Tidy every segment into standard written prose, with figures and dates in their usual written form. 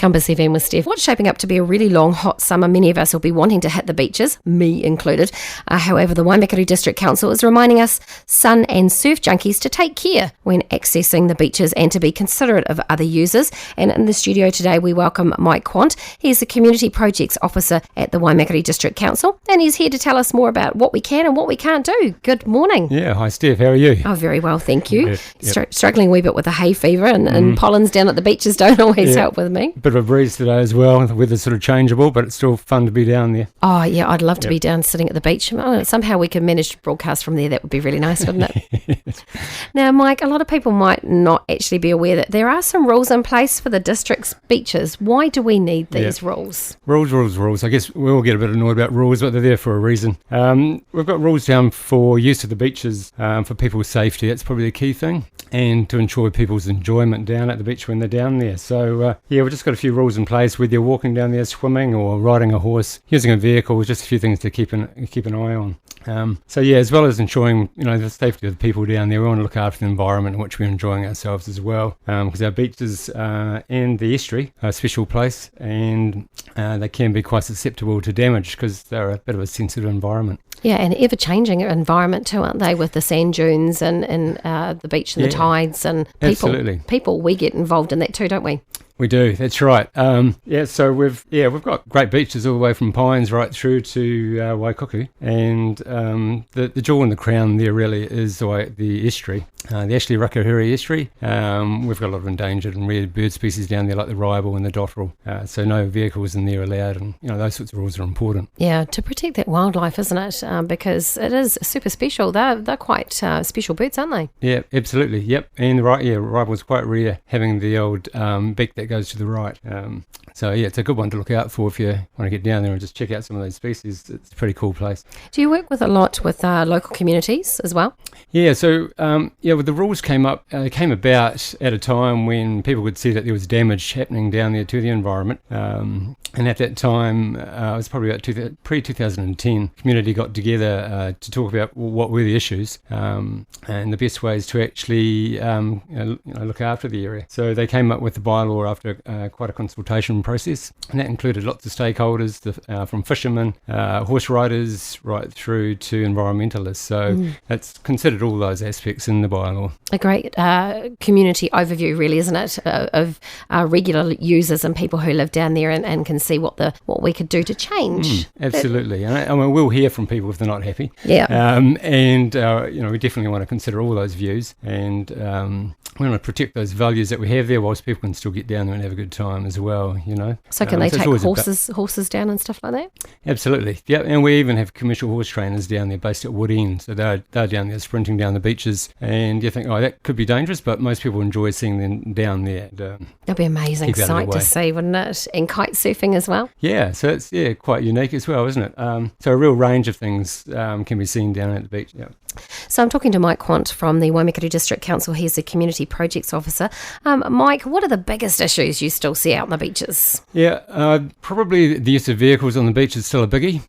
Compass FM with Steph. What's shaping up to be a really long, hot summer, many of us will be wanting to hit the beaches, me included. However, the Waimakariri District Council is reminding us sun and surf junkies to take care when accessing the beaches and to be considerate of other users. And in the studio today, we welcome Mike Kwant. He's the Community Projects Officer at the Waimakariri District Council, and he's here to tell us more about what we can and what we can't do. Good morning. Yeah, hi Steph, how are you? Oh, very well, thank you. Yep. Struggling a wee bit with the hay fever and pollens down at the beaches don't always help with me. Bit of a breeze today as well. The weather's sort of changeable, but it's still fun to be down there. Oh, yeah, I'd love to be down sitting at the beach. Oh, somehow we could manage to broadcast from there. That would be really nice, wouldn't it? Now, Mike, a lot of people might not actually be aware that there are some rules in place for the district's beaches. Why do we need these rules? Rules. I guess we all get a bit annoyed about rules, but they're there for a reason. We've got rules down for use of the beaches for people's safety. That's probably the key thing. And to ensure people's enjoyment down at the beach when they're down there. So, we've just got a few rules in place, whether you're walking down there swimming or riding a horse, using a vehicle, just a few things to keep an eye on. As well as ensuring, the safety of the people down there, we want to look after the environment in which we're enjoying ourselves as well. Because our beaches and the estuary are a special place, and they can be quite susceptible to damage because they're a bit of a sensitive environment. Yeah, and ever-changing environment too, aren't they, with the sand dunes and the beach and the tides and people. Absolutely. People, we get involved in that too, don't we? We do, that's right. So we've got great beaches all the way from Pines right through to Waikuku, and the jewel in the crown there really is the estuary, the Ashley Rakahuri estuary. We've got a lot of endangered and rare bird species down there like the ribble and the dotterel, so no vehicles in there allowed, and those sorts of rules are important. Yeah, to protect that wildlife, isn't it? Because it is super special. They're quite special birds, aren't they? Yeah, absolutely. Yep, and ribble is quite rare, having the old beak that goes to the right. It's a good one to look out for if you want to get down there and just check out some of those species. It's a pretty cool place. Do you work with a lot with local communities as well? Yeah, so with the rules came about at a time when people could see that there was damage happening down there to the environment. And at that time, it was probably about pre-2010, community got together to talk about what were the issues and the best ways to actually look after the area. So they came up with the bylaw after quite a consultation process, and that included lots of stakeholders, from fishermen, horse riders, right through to environmentalists. So it's considered all those aspects in the bylaw. A great community overview, really, isn't it, of regular users and people who live down there and can see what we could do to change. Absolutely. And we'll hear from people if they're not happy. Yeah. We definitely want to consider all those views, and we want to protect those values that we have there whilst people can still get down there and have a good time as well, So can they take horses down and stuff like that? Absolutely. Yeah, and we even have commercial horse trainers down there based at Wood End. So they're down there sprinting down the beaches, and you think, that could be dangerous, but most people enjoy seeing them down there. That'd be an amazing sight to see, wouldn't it? And kite surfing as well. Yeah, so it's quite unique as well, isn't it? So a real range of things can be seen down at the beach. Yeah. So I'm talking to Mike Kwant from the Waimakariri District Council. He's the Community Projects Officer. Mike, what are the biggest issues you still see out on the beaches? Yeah, probably the use of vehicles on the beach is still a biggie.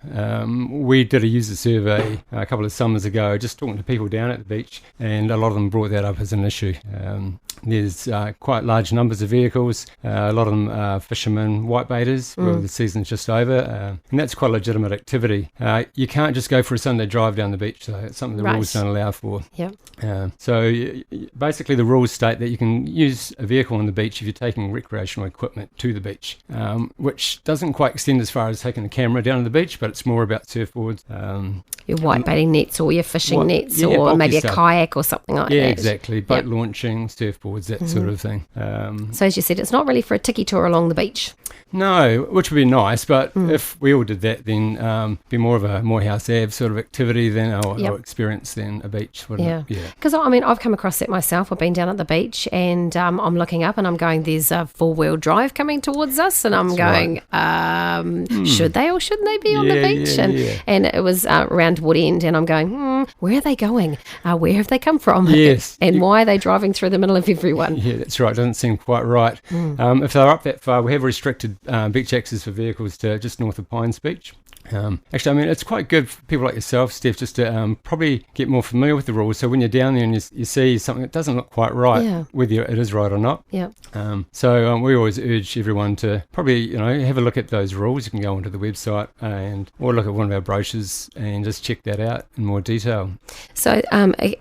We did a user survey a couple of summers ago, just talking to people down at the beach, and a lot of them brought that up as an issue. There's quite large numbers of vehicles. A lot of them are fishermen, whitebaiters, where the season's just over, and that's quite a legitimate activity. You can't just go for a Sunday drive down the beach, so it's something the rules don't allow for. Yeah. Basically the rules state that you can use a vehicle on the beach if you're taking recreational equipment to the beach, which doesn't quite extend as far as taking a camera down to the beach, but it's more about surfboards. Your whitebaiting nets or your fishing nets, or maybe a kayak or something like that. Yeah, exactly. Boat launching, surfboards, that sort of thing. So as you said, it's not really for a tiki tour along the beach. No, which would be nice, but if we all did that, then be more of a Morehouse Ave sort of activity than or experience than a beach, wouldn't it? Yeah. Because I've come across that myself. I've been down at the beach, and I'm looking up and I'm going, there's a 4-wheel drive coming towards us, and I'm going, should they or shouldn't they be on the beach? And it was around Wood End, and I'm going, where are they going? Where have they come from? Yes. And why are they driving through the middle of everyone? Yeah, that's right. It doesn't seem quite right. If they're up that far, we have restricted beach access for vehicles to just north of Pines Beach. Actually, I mean, it's quite good for people like yourself, Steph, just to probably get more familiar with the rules. So when you're down there and you see something that doesn't look quite right, whether it is right or not. Yeah. So we always urge everyone to probably, have a look at those rules. You can go onto the website or look at one of our brochures and just check that out in more detail. So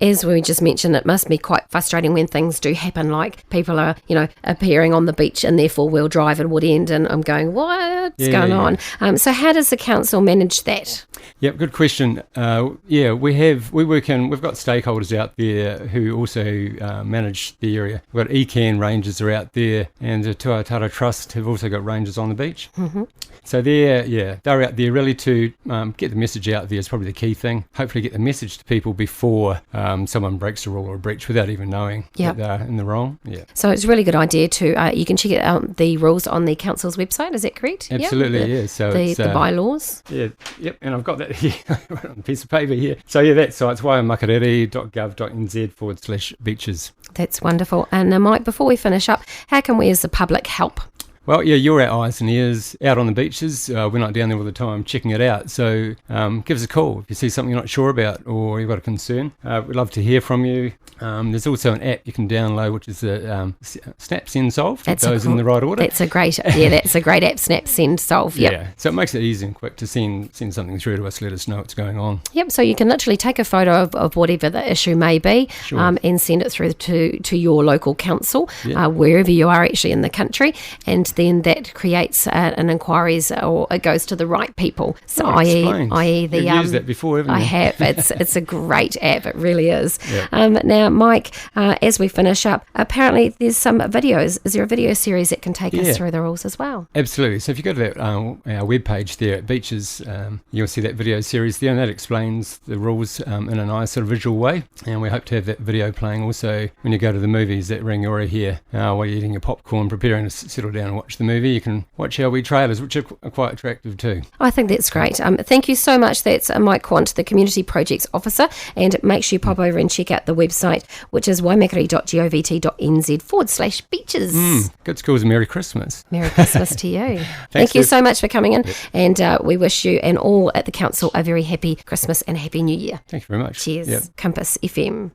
as we just mentioned, it must be quite frustrating when things do happen, like people are, appearing on the beach in their four-wheel drive at Woodend, and I'm going, what's going on? So how does the council manage that? Yep, good question. We've got stakeholders out there who also manage the area. We've got ECAN rangers are out there, and the Tuatara Trust have also got rangers on the beach. Mm-hmm. So they're out there really to get the message out there is probably the key thing. Hopefully get the message to people before someone breaks a rule or a breach without even knowing that they're in the wrong. Yeah. So it's a really good idea to, you can check out the rules on the council's website, is that correct? Absolutely, So the bylaws? Yeah, yep, and I've got that here on a piece of paper here. So that site's waimakariri.gov.nz/beaches. That's wonderful. And Mike, before we finish up, how can we as the public help? Well, you're our eyes and ears out on the beaches. We're not down there all the time checking it out. So give us a call if you see something you're not sure about or you've got a concern. We'd love to hear from you. There's also an app you can download, which is the Snap Send Solve. It goes in the right order. That's a great app, Snap Send Solve. Yep. Yeah, so it makes it easy and quick to send something through to us, let us know what's going on. Yep, so you can literally take a photo of whatever the issue may be and send it through to your local council, wherever you are actually in the country, and then that creates an inquiries, or it goes to the right people. So i.e. the... You've used that before, haven't you? I have. It's a great app, it really is. Yeah. Now, Mike, as we finish up, apparently there's some videos. Is there a video series that can take us through the rules as well? Absolutely. So if you go to that, our webpage there at Beaches, you'll see that video series there, and that explains the rules in a nice sort of visual way. And we hope to have that video playing also when you go to the movies at Rangiora here, while you're eating your popcorn, preparing to settle down and watch the movie. You can watch our wee trailers, which are quite attractive too. I think that's great. Thank you so much. That's Mike Kwant, the Community Projects Officer, and make sure you pop over and check out the website, which is waimakariri.govt.nz/beaches. Good schools and Merry Christmas. Merry Christmas to you. Thank you so much for coming in, and we wish you and all at the council a very happy Christmas and happy New Year. Thank you very much. Cheers. Compass FM.